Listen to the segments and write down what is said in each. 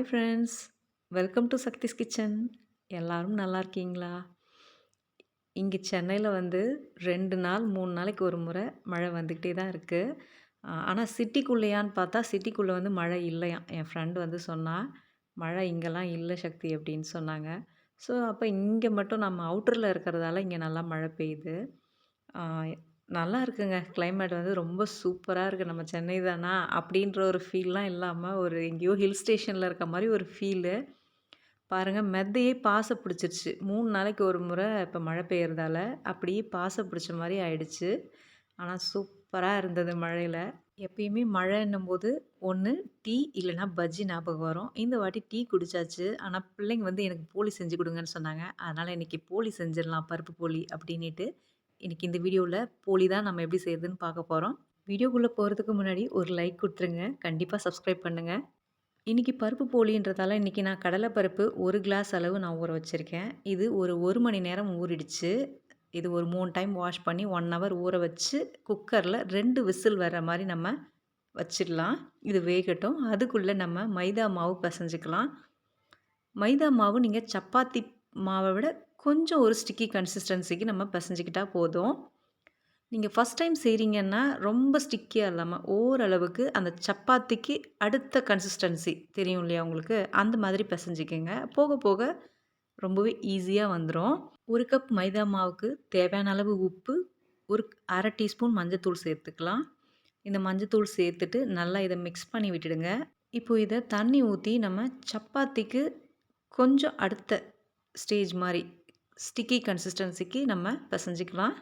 Hi friends, welcome to Shakti's kitchen. எல்லாரும் நல்லா இருக்கீங்களா? இங்கே சென்னையில் வந்து 2 நாள் 3 நாளைக்கு ஒரு முறை மழை வந்துக்கிட்டே தான் இருக்குது. ஆனால் சிட்டிக்குள்ளேயான்னு பார்த்தா சிட்டிக்குள்ளே வந்து மழை இல்லையாம். என் ஃப்ரெண்ட் வந்து சொன்னா, "மழை இங்கெல்லாம் இல்ல சக்தி" அப்படின்னு சொன்னாங்க. ஸோ அப்போ இங்கே மட்டும் நம்ம அவுட்டரில் இருக்கிறதால இங்கே நல்லா மழை பெய்யுது. ஆ, நல்லா இருக்குங்க. கிளைமேட் வந்து ரொம்ப சூப்பரா இருக்கு. நம்ம சென்னை தானா அப்படின்ற ஒரு ஃபீல்லாம் இல்லாம, ஒரு எங்கேயோ ஹில் ஸ்டேஷன்ல இருக்க மாரி ஒரு ஃபீலு. பாருங்க மெத்தையே பாச பிடிச்சிருச்சு. 3 நாளைக்கு ஒரு முறை இப்ப மழை பெய்யறதால, அப்படியே பாச பிடிச்ச மாரி ஆயிடுச்சு. ஆனா சூப்பரா இருந்தது மழையில. எப்பயுமே மழைன்னும்போது ஒண்ணு டீ இல்லன்னா பஜ்ஜி ஞாபகம் வரும். இந்த வாட்டி டீ குடிச்சாச்சு. ஆனா பிள்ளைங்க வந்து எனக்கு போளி செஞ்சு குடுங்கன்னு சொன்னாங்க. அதனால இன்னைக்கு போளி செஞ்சிடலாம் பருப்பு போளி அப்படின்னிட்டு இன்னைக்கு இந்த வீடியோவில் போலி தான் நம்ம எப்படி செய்யுதுன்னு பார்க்க போகிறோம். வீடியோக்குள்ளே போகிறதுக்கு முன்னாடி ஒரு லைக் கொடுத்துருங்க. கண்டிப்பாக சப்ஸ்கிரைப் பண்ணுங்கள். இன்றைக்கி பருப்பு போலின்றதால இன்றைக்கி நான் கடலைப்பருப்பு 1 கிளாஸ் அளவு நான் ஊற வச்சுருக்கேன். இது ஒரு மணி நேரம் ஊறிடுச்சு. இது ஒரு 3 டைம் வாஷ் பண்ணி 1 ஹவர் ஊற வச்சு குக்கரில் 2 விசில் வர்ற மாதிரி நம்ம வச்சிடலாம். இது வேகட்டும். அதுக்குள்ளே நம்ம மைதா மாவு பிசைஞ்சிக்கலாம். மைதா மாவு நீங்கள் சப்பாத்தி மாவை விட கொஞ்சம் ஒரு ஸ்டிக்கி கன்சிஸ்டன்சிக்கு நம்ம பிசைஞ்சிக்கிட்டா போதும். நீங்கள் ஃபஸ்ட் டைம் செய்கிறீங்கன்னா ரொம்ப ஸ்டிக்கியாக இல்லாமல் ஓரளவுக்கு அந்த சப்பாத்திக்கு அடுத்த கன்சிஸ்டன்சி தெரியும் இல்லையா உங்களுக்கு, அந்த மாதிரி பிசைஞ்சிக்கங்க. போக போக ரொம்பவே ஈஸியாக வந்துடும். 1 கப் மைதா மாவுக்கு தேவையான அளவு உப்பு, ஒரு 1/2 டீஸ்பூன் மஞ்சத்தூள் சேர்த்துக்கலாம். இந்த மஞ்சத்தூள் சேர்த்துட்டு நல்லா இதை மிக்ஸ் பண்ணி விட்டுடுங்க. இப்போ இதை தண்ணி ஊற்றி நம்ம சப்பாத்திக்கு கொஞ்சம் அடுத்த ஸ்டேஜ் மாதிரி ஸ்டிக்கி கன்சிஸ்டன்சிக்கு நம்ம பிசைஞ்சிக்கலாம்.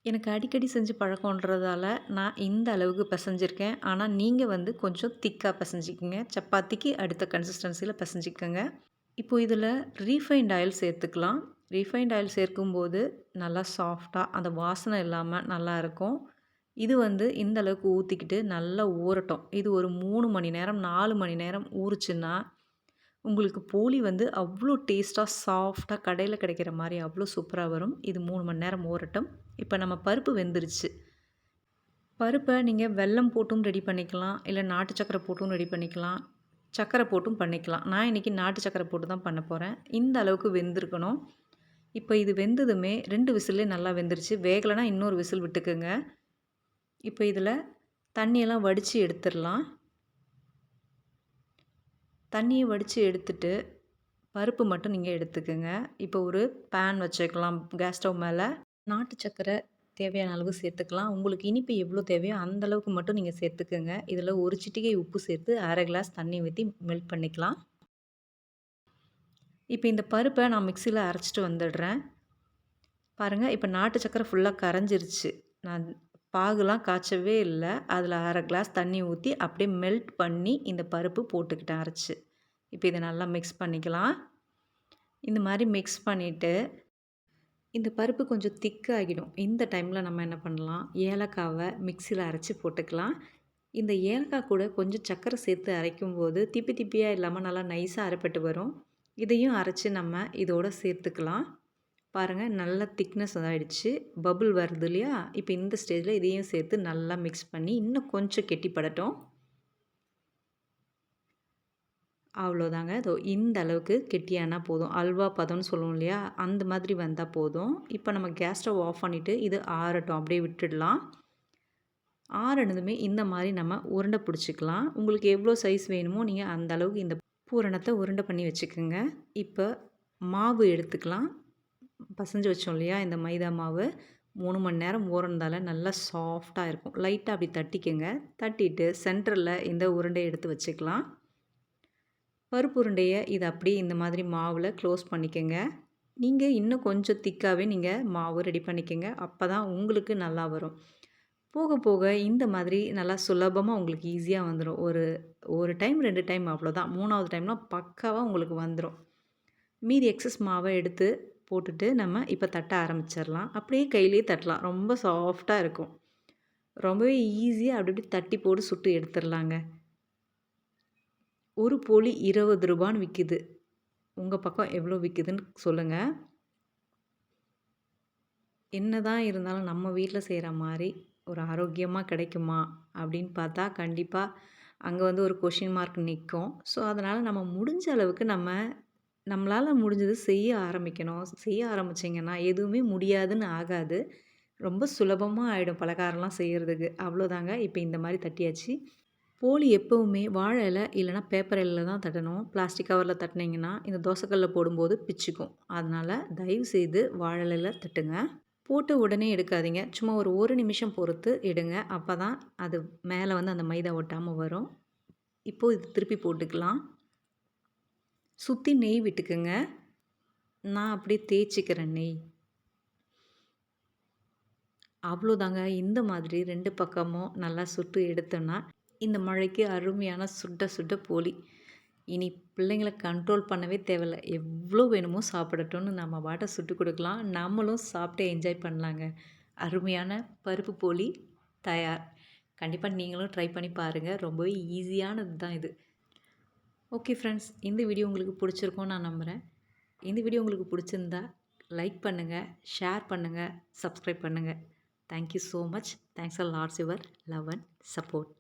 எனக்கு அடிக்கடி செஞ்சு பழக்கன்றதால நான் இந்த அளவுக்கு பிசைஞ்சிருக்கேன். ஆனால் நீங்கள் வந்து கொஞ்சம் திக்காக பிசைஞ்சிக்கங்க. சப்பாத்திக்கு அடுத்த கன்சிஸ்டன்சியில் பிசைஞ்சிக்கங்க. இப்போ இதில் ரீஃபைண்ட் ஆயில் சேர்த்துக்கலாம். ரீஃபைண்ட் ஆயில் சேர்க்கும்போது நல்லா சாஃப்டாக அந்த வாசனை இல்லாமல் நல்லாயிருக்கும். இது வந்து இந்த அளவுக்கு ஊற்றிக்கிட்டு நல்லா ஊறட்டும். இது ஒரு 3 மணி நேரம் 4 மணி நேரம் ஊறுச்சுன்னா உங்களுக்கு போளி வந்து அவ்வளோ டேஸ்ட்டாக சாஃப்டாக கடையில் கிடைக்கிற மாதிரி அவ்வளோ சூப்பராக வரும். இது 3 மணி நேரம் ஊறட்டும். இப்போ நம்ம பருப்பு வெந்துருச்சு. பருப்பை நீங்கள் வெல்லம் போட்டும் ரெடி பண்ணிக்கலாம், இல்லை நாட்டு சக்கரை போட்டும் ரெடி பண்ணிக்கலாம், சக்கரை போட்டும் பண்ணிக்கலாம். நான் இன்றைக்கி நாட்டு சக்கரை போட்டு தான் பண்ண போகிறேன். இந்த அளவுக்கு வெந்திருக்கணும். இப்போ இது வெந்ததுமே 2 விசிலே நல்லா வெந்துருச்சு. வேகலைன்னா இன்னொரு விசில் விட்டுக்குங்க. இப்போ இதில் தண்ணியெல்லாம் வடித்து எடுத்துடலாம். தண்ணியை வடித்து எடுத்துட்டு பருப்பு மட்டும் நீங்கள் எடுத்துக்கோங்க. இப்போ ஒரு பேன் வச்சுக்கலாம் கேஸ் ஸ்டவ் மேலே. நாட்டு சக்கரை தேவையான அளவு சேர்த்துக்கலாம். உங்களுக்கு இனிப்பு எவ்வளோ தேவையோ அந்த அளவுக்கு மட்டும் நீங்கள் சேர்த்துக்கோங்க. இதில் ஒரு சிட்டிகை உப்பு சேர்த்து 1/2 கிளாஸ் தண்ணி ஊற்றி மெல்ட் பண்ணிக்கலாம். இப்போ இந்த பருப்பை நான் மிக்சியில் அரைச்சிட்டு வந்துடுறேன். பாருங்கள், இப்போ நாட்டு சக்கரை ஃபுல்லாக கரைஞ்சிருச்சு. நான் பாகுலாம் காய்ச்சவே இல்லை. அதில் 1/2 கிளாஸ் தண்ணி ஊற்றி அப்படியே மெல்ட் பண்ணி இந்த பருப்பு போட்டுக்கிட்டேன் அரைச்சி. இப்போ இதை நல்லா மிக்ஸ் பண்ணிக்கலாம். இந்த மாதிரி மிக்ஸ் பண்ணிவிட்டு இந்த பருப்பு கொஞ்சம் திக்காகிடும். இந்த டைமில் நம்ம என்ன பண்ணலாம், ஏலக்காவை மிக்சியில் அரைச்சி போட்டுக்கலாம். இந்த ஏலக்காய் கூட கொஞ்சம் சர்க்கரை சேர்த்து அரைக்கும்போது திப்பி திப்பியாக இல்லாமல் நல்லா நைஸாக அரைப்பட்டு வரும். இதையும் அரைச்சி நம்ம இதோடு சேர்த்துக்கலாம். பாருங்கள், நல்ல திக்னஸ் ஆகிடுச்சு. பபுள் வருது இல்லையா? இப்போ இந்த ஸ்டேஜில் இதையும் சேர்த்து நல்லா மிக்ஸ் பண்ணி இன்னும் கொஞ்சம் கெட்டிப்படட்டும். அவ்வளோதாங்க. இதோ இந்த அளவுக்கு கெட்டியானா போதும். அல்வா பதம்னு சொல்லுவோம் இல்லையா? அந்த மாதிரி வந்தால் போதும். இப்போ நம்ம கேஸ் ஸ்டவ் ஆஃப் பண்ணிவிட்டு இது ஆறட்டும். அப்படியே விட்டுடலாம். ஆறுனதுமே இந்த மாதிரி நம்ம உருண்டை பிடிச்சிக்கலாம். உங்களுக்கு எவ்வளோ சைஸ் வேணுமோ நீங்கள் அந்த அளவுக்கு இந்த பூரணத்தை உருண்டை பண்ணி வச்சுக்கோங்க. இப்போ மாவு எடுத்துக்கலாம். பசைஞ்சு வச்சோம் இல்லையா? இந்த மைதா மாவு 3 மணி நேரம் ஊறினதால நல்லா சாஃப்டாக இருக்கும். லைட்டாக அப்படி தட்டிக்கங்க. தட்டிட்டு சென்டரில் இந்த உருண்டையை எடுத்து வச்சுக்கலாம். பருப்பு உருண்டையை இதை அப்படியே இந்த மாதிரி மாவில் க்ளோஸ் பண்ணிக்கோங்க. நீங்கள் இன்னும் கொஞ்சம் திக்காகவே நீங்கள் மாவு ரெடி பண்ணிக்கோங்க. அப்போ தான் உங்களுக்கு நல்லா வரும். போக போக இந்த மாதிரி நல்லா சுலபமாக உங்களுக்கு ஈஸியாக வந்துடும். ஒரு டைம் 2 டைம் அவ்வளோதான். 3வது டைம்லாம் பக்காவாக உங்களுக்கு வந்துடும். மீதி எக்ஸஸ் மாவை எடுத்து போட்டுட்டு நம்ம இப்போ தட்ட ஆரம்பிச்சிடலாம். அப்படியே கையிலேயே தட்டலாம். ரொம்ப சாஃப்டாக இருக்கும். ரொம்பவே ஈஸியாக அப்படி இப்படி தட்டி போட்டு சுட்டு எடுத்துடலாங்க. ஒரு போளி ரூ. 20 விற்கிது. உங்கள் பக்கம் எவ்வளோ விற்கிதுன்னு சொல்லுங்கள். என்னதான் இருந்தாலும் நம்ம வீட்டில் செய்கிற மாதிரி ஒரு ஆரோக்கியமாக கிடைக்குமா அப்படின்னு பார்த்தா கண்டிப்பாக அங்கே வந்து ஒரு கொஷின் மார்க் நிற்கும். ஸோ அதனால் நம்ம முடிஞ்ச அளவுக்கு நம்மளால் முடிஞ்சது செய்ய ஆரம்பிக்கணும். செய்ய ஆரம்பிச்சிங்கன்னா எதுவுமே முடியாதுன்னு ஆகாது. ரொம்ப சுலபமாக ஆகிடும் பலகாரம்லாம் செய்கிறதுக்கு. அவ்வளோதாங்க. இப்போ இந்த மாதிரி தட்டியாச்சு. போலி எப்போவுமே வாழை இலை இல்லைனா பேப்பர் இலையில தான் தட்டணும். பிளாஸ்டிக் கவரில் தட்டினீங்கன்னா இந்த தோசைக்கல்ல போடும்போது பிச்சுக்கும். அதனால் தயவுசெய்து வாழை இலையில தட்டுங்க. போட்டு உடனே எடுக்காதீங்க. சும்மா ஒரு 1 நிமிஷம் பொறுத்து எடுங்க. அப்போ தான் அது மேலே வந்து அந்த மைதா ஒட்டாமல் வரும். இப்போது இது திருப்பி போட்டுக்கலாம். சுற்றி நெய் விட்டுக்குங்க. நான் அப்படியே தேய்ச்சிக்கிறேன் நெய். அவ்வளோதாங்க. இந்த மாதிரி 2 பக்கமும் நல்லா சுட்டு எடுத்தோன்னா, இந்த மழைக்கு அருமையான சுட சுட போலி. இனி பிள்ளைங்கள கண்ட்ரோல் பண்ணவே தேவையில்ல. எவ்வளோ வேணுமோ சாப்பிடட்டும்னு நம்ம பாட்ட சுட்டு கொடுக்கலாம். நம்மளும் சாப்பிட்டு என்ஜாய் பண்ணலாங்க. அருமையான பருப்பு போலி தயார். கண்டிப்பாக நீங்களும் ட்ரை பண்ணி பாருங்கள். ரொம்பவே ஈஸியானது தான் இது. ஓகே ஃப்ரெண்ட்ஸ், இந்த வீடியோ உங்களுக்கு பிடிச்சிருக்கும்னு நான் நம்புகிறேன். இந்த வீடியோ உங்களுக்கு பிடிச்சிருந்தா லைக் பண்ணுங்கள், ஷேர் பண்ணுங்கள், சப்ஸ்கிரைப் பண்ணுங்கள். Thank you so much. Thanks a lots your love and support.